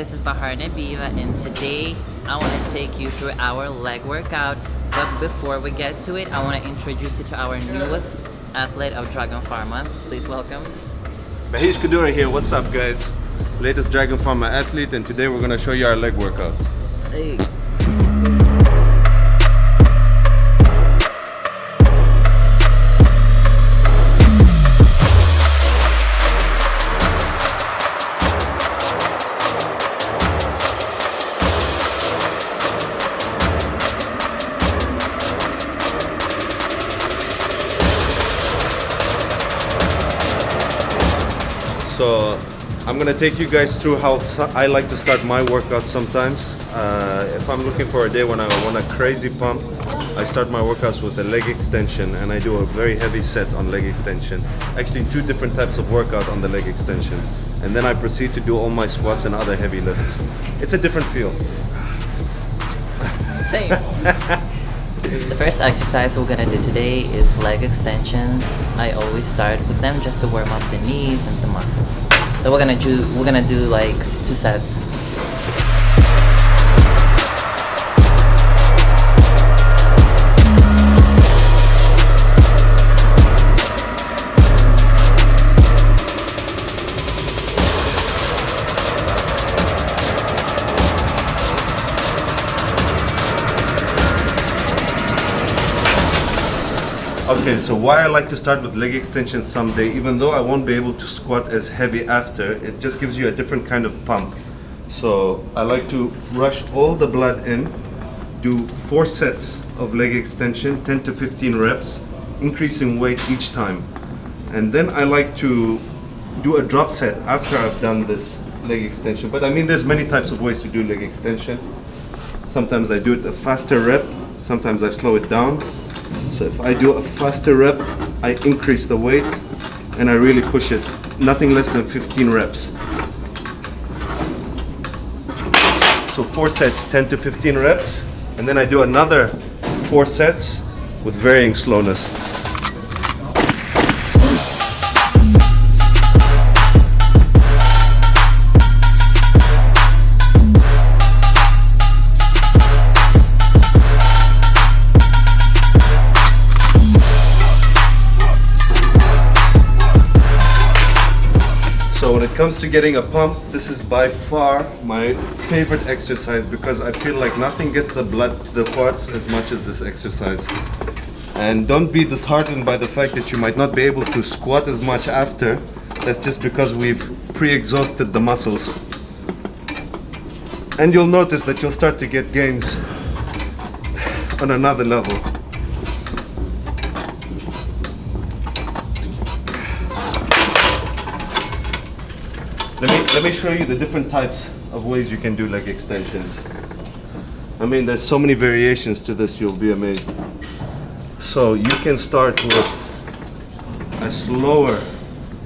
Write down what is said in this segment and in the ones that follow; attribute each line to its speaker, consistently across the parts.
Speaker 1: this is Bahar Nabiva, and today I want to take you through our leg workout. But before we get to it, I want to introduce you to our newest athlete of Dragon Pharma. Please welcome.
Speaker 2: Mahesh Kadura here. What's up, guys? Latest Dragon Pharma athlete, and today we're going to show you our leg workouts.
Speaker 1: Hey.
Speaker 2: So I'm gonna take you guys through how I like to start my workouts sometimes. If I'm looking for a day when I want a crazy pump, I start my workouts with a leg extension, and I do a very heavy set on leg extension. Actually, two different types of workout on the leg extension. And then I proceed to do all my squats and other heavy lifts. It's a different feel.
Speaker 1: Same. The first exercise we're gonna do today is leg extensions. I always start with them just to warm up the knees and the muscles. So we're gonna do like 2 sets.
Speaker 2: Okay, so why I like to start with leg extensions someday, even though I won't be able to squat as heavy after, it just gives you a different kind of pump. So I like to rush all the blood in, do 4 sets of leg extension, 10 to 15 reps, increasing weight each time. And then I like to do a drop set after I've done this leg extension. But I mean, there's many types of ways to do leg extension. Sometimes I do it a faster rep, sometimes I slow it down. So if I do a faster rep, I increase the weight and I really push it. Nothing less than 15 reps. So 4 sets, 10 to 15 reps. And then I do another 4 sets with varying slowness. So when it comes to getting a pump, this is by far my favorite exercise because I feel like nothing gets the blood to the parts as much as this exercise. And don't be disheartened by the fact that you might not be able to squat as much after. That's just because we've pre-exhausted the muscles. And you'll notice that you'll start to get gains on another level. Let me show you the different types of ways you can do leg extensions. I mean, there's so many variations to this, you'll be amazed. So you can start with a slower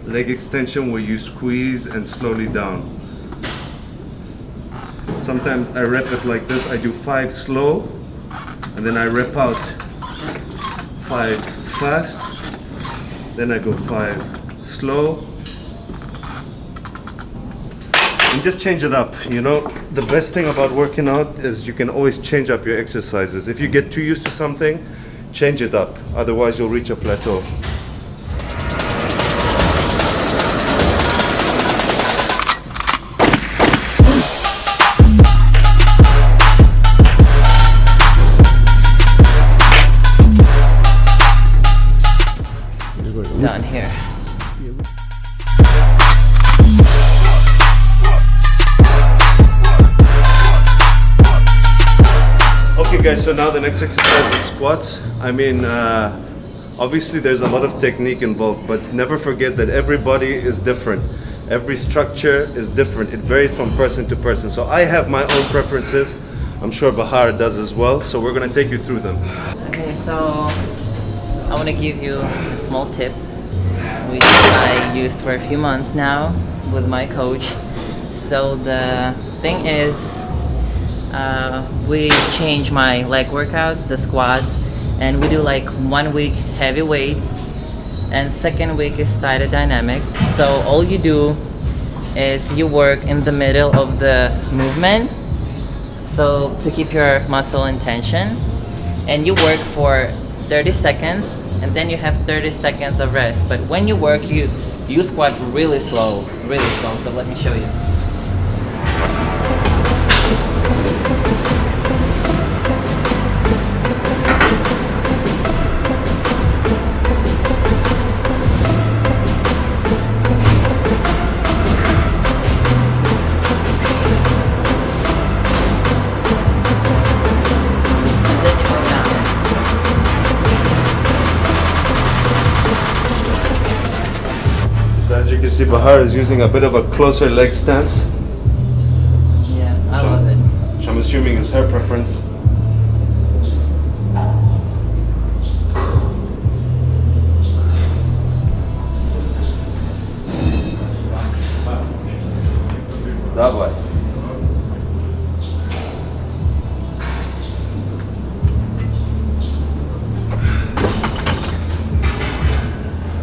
Speaker 2: leg extension where you squeeze and slowly down. Sometimes I rep it like this. I do 5 slow, and then I rep out 5 fast, then I go 5 slow, and just change it up. You know, the best thing about working out is you can always change up your exercises. If you get too used to something, change it up. Otherwise, you'll reach a plateau.
Speaker 1: Down here.
Speaker 2: Okay guys, so now the next exercise is squats. I mean, obviously there's a lot of technique involved, but never forget that everybody is different. Every structure is different. It varies from person to person. So I have my own preferences. I'm sure Bahar does as well. So we're gonna take you through them.
Speaker 1: Okay, so I want to give you a small tip, which I used for a few months now with my coach. So the thing is, we change my leg workouts, the squats, and we do like 1 week heavy weights, and second week is tighter dynamic. So all you do is you work in the middle of the movement, so to keep your muscle in tension, and you work for 30 seconds and then you have 30 seconds of rest. But when you work, you squat really slow, really slow. So let me show you.
Speaker 2: As you can see, Bahar is using a bit of a closer leg stance,
Speaker 1: Yeah, I love it.
Speaker 2: which I'm assuming is her preference. That way.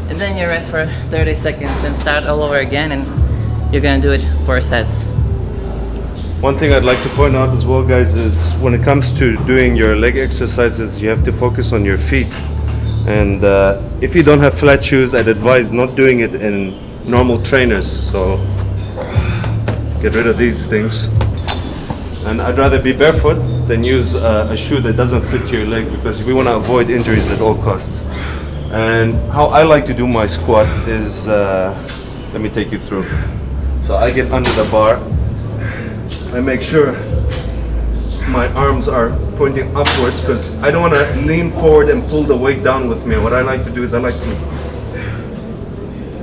Speaker 1: And then you rest for 30 seconds and start all over again, and you're gonna do it 4 sets.
Speaker 2: One thing I'd like to point out as well, guys, is when it comes to doing your leg exercises, you have to focus on your feet. And if you don't have flat shoes, I'd advise not doing it in normal trainers. So get rid of these things. And I'd rather be barefoot than use a shoe that doesn't fit your leg, because we want to avoid injuries at all costs. And how I like to do my squat is, let me take you through. So I get under the bar. I make sure my arms are pointing upwards, because I don't want to lean forward and pull the weight down with me. What I like to do is I like to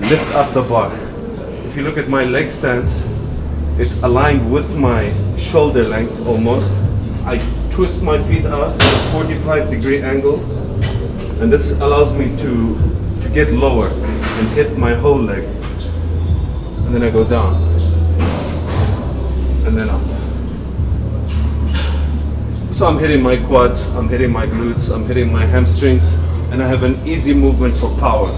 Speaker 2: lift up the bar. If you look at my leg stance, it's aligned with my shoulder length almost. I twist my feet out at a 45-degree angle, and this allows me to get lower and hit my whole leg. And then I go down, and then up. So I'm hitting my quads, I'm hitting my glutes, I'm hitting my hamstrings, and I have an easy movement for power.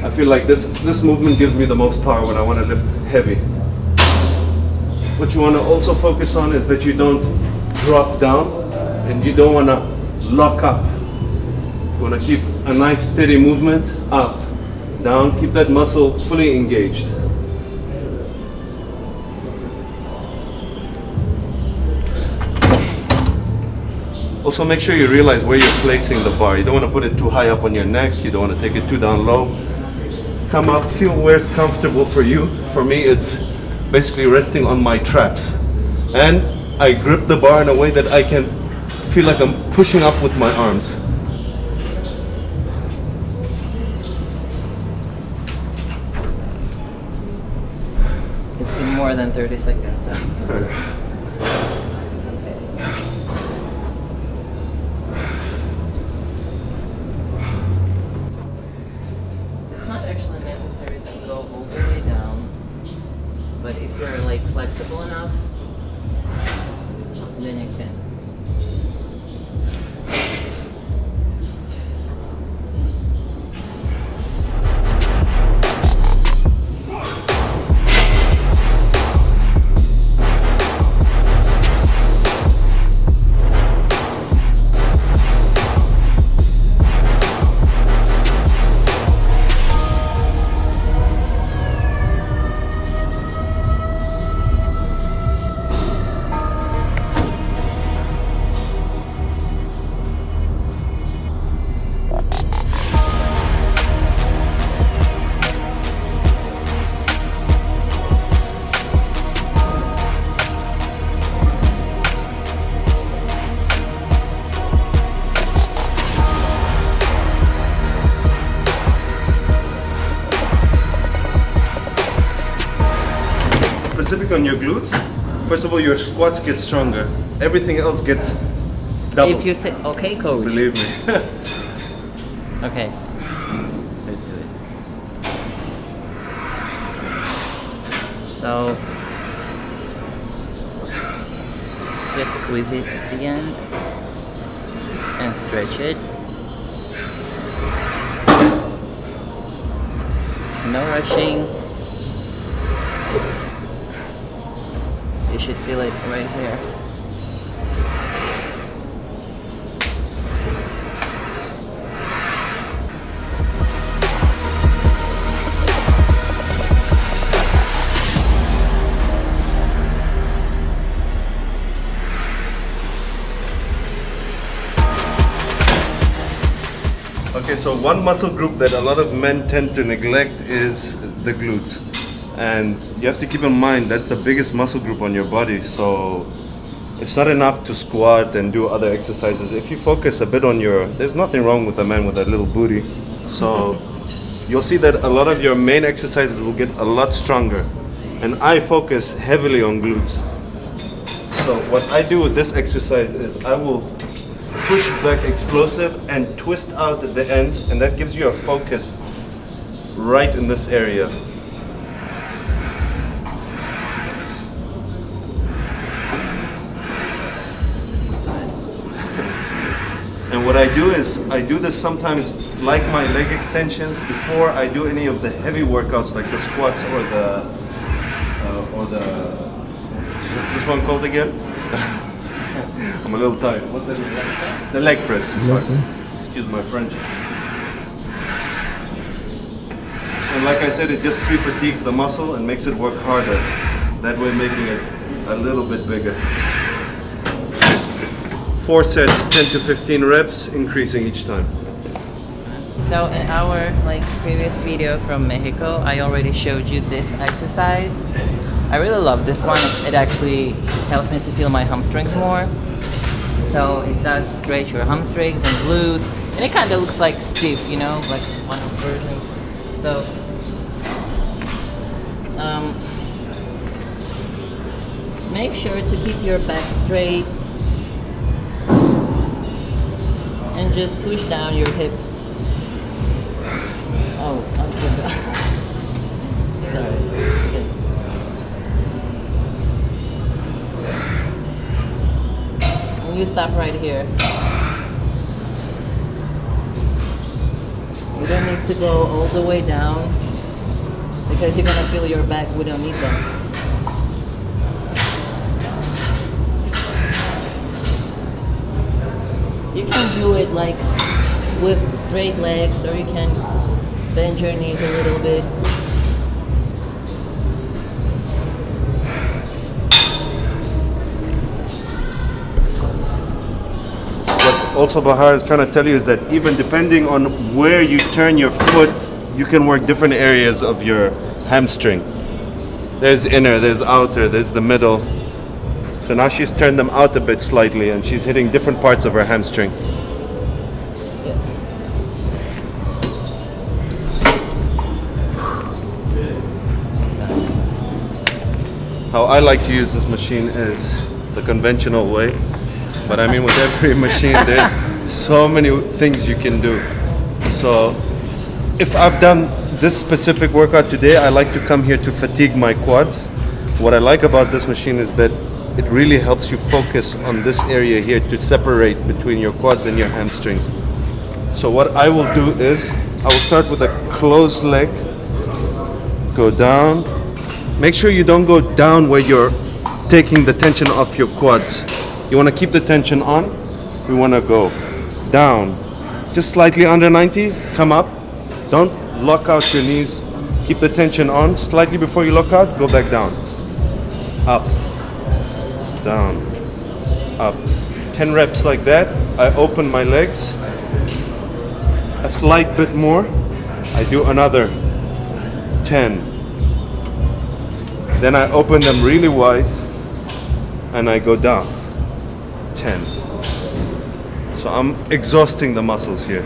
Speaker 2: I feel like this movement gives me the most power when I want to lift heavy. What you want to also focus on is that you don't drop down, and you don't want to lock up. You want to keep a nice steady movement, up, down, keep that muscle fully engaged. Also make sure you realize where you're placing the bar. You don't want to put it too high up on your neck, you don't want to take it too down low. Come up, feel where's comfortable for you. For me, it's basically resting on my traps. And I grip the bar in a way that I can feel like I'm pushing up with my arms.
Speaker 1: It's been more than 30 seconds though. It's not actually necessary to go all the way down, but if you're like flexible enough, then you can.
Speaker 2: Specific on your glutes, first of all, your squats get stronger. Everything else gets double.
Speaker 1: If you say, okay, coach.
Speaker 2: Believe me.
Speaker 1: Okay, let's do it. So, just squeeze it at the end and stretch it. No rushing. should feel it right here.
Speaker 2: Okay, so one muscle group that a lot of men tend to neglect is the glutes. And you have to keep in mind that's the biggest muscle group on your body. So it's not enough to squat and do other exercises. If you focus a bit on there's nothing wrong with a man with a little booty. So you'll see that a lot of your main exercises will get a lot stronger. And I focus heavily on glutes. So what I do with this exercise is I will push back explosive and twist out at the end, and that gives you a focus right in this area. And what I do is I do this sometimes like my leg extensions before I do any of the heavy workouts like the squats or what's this one called again? I'm a little tired. What's that? The leg press. Excuse my French. And like I said, it just pre-fatigues the muscle and makes it work harder. That way making it a little bit bigger. 4 sets, 10 to 15 reps, increasing each time.
Speaker 1: So in our previous video from Mexico, I already showed you this exercise. I really love this one. It actually helps me to feel my hamstrings more. So it does stretch your hamstrings and glutes, and it kind of looks like stiff, you know, like one of the versions. So make sure to keep your back straight and just push down your hips. Oh, I'm sorry. Okay. You stop right here. You don't need to go all the way down because you're gonna feel your back. We don't need that. You can do it like with straight legs, or you can bend your knees a little bit.
Speaker 2: Also, Bahar is trying to tell you is that even depending on where you turn your foot, you can work different areas of your hamstring. There's inner, there's outer, there's the middle. So now she's turned them out a bit slightly and she's hitting different parts of her hamstring. How I like to use this machine is the conventional way. But I mean, with every machine, there's so many things you can do. So if I've done this specific workout today, I like to come here to fatigue my quads. What I like about this machine is that it really helps you focus on this area here to separate between your quads and your hamstrings. So what I will do is, I will start with a closed leg, go down. Make sure you don't go down where you're taking the tension off your quads. You want to keep the tension on. We want to go down, just slightly under 90, come up. Don't lock out your knees. Keep the tension on. Slightly before you lock out, go back down. Up, down, up. 10 reps like that. I open my legs a slight bit more. I do another 10. Then I open them really wide and I go down. 10. So I'm exhausting the muscles here.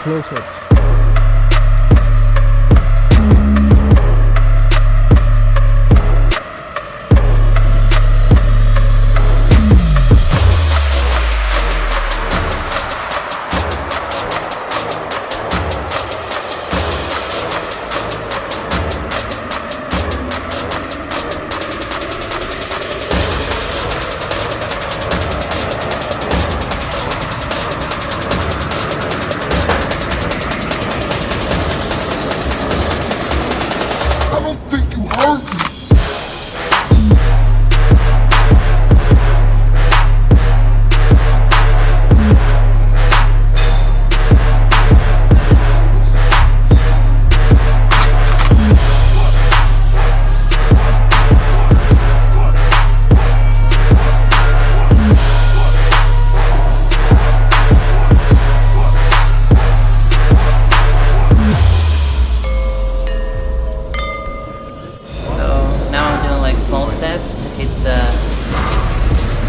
Speaker 3: Close-ups.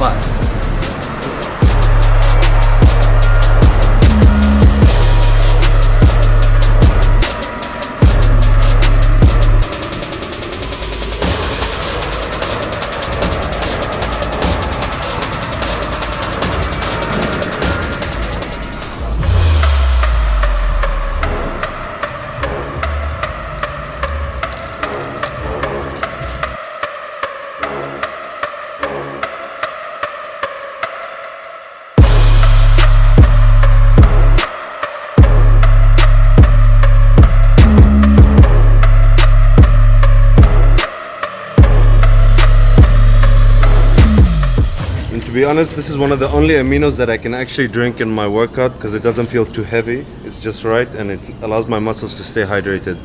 Speaker 1: squats.
Speaker 2: And to be honest, this is one of the only aminos that I can actually drink in my workout because it doesn't feel too heavy. It's just right and it allows my muscles to stay hydrated.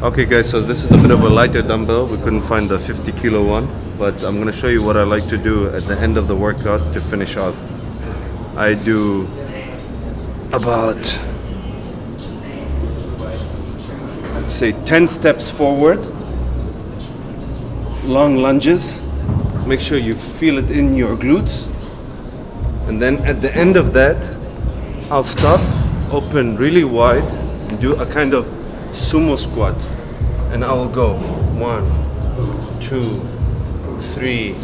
Speaker 2: Okay guys, so this is a bit of a lighter dumbbell. We couldn't find the 50 kilo one, but I'm gonna show you what I like to do at the end of the workout to finish off. I do about, let's say 10 steps forward, long lunges. Make sure you feel it in your glutes. And then at the end of that, I'll stop, open really wide, and do a kind of sumo squat. And I will go 1, 2, 3,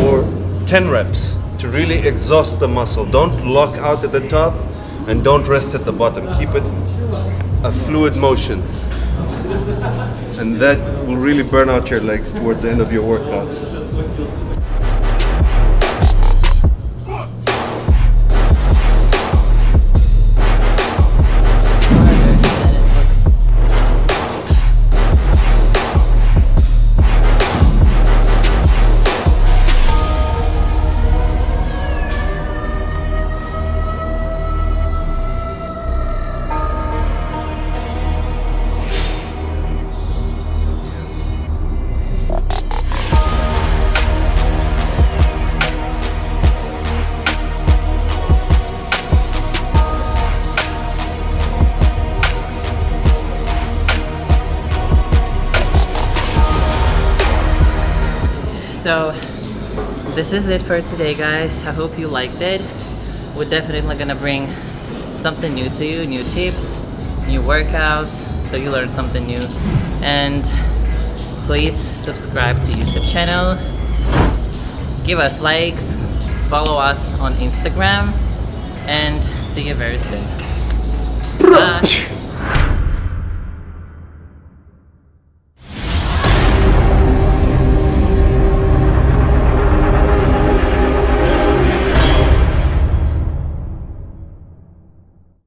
Speaker 2: 4, 10 reps to really exhaust the muscle. Don't lock out at the top and don't rest at the bottom. Keep it a fluid motion. And that will really burn out your legs towards the end of your workout.
Speaker 1: So this is it for today, guys. I hope you liked it. We're definitely gonna bring something new to you, new tips, new workouts, so you learn something new. And please subscribe to YouTube channel, give us likes, follow us on Instagram, and see you very soon. Bye.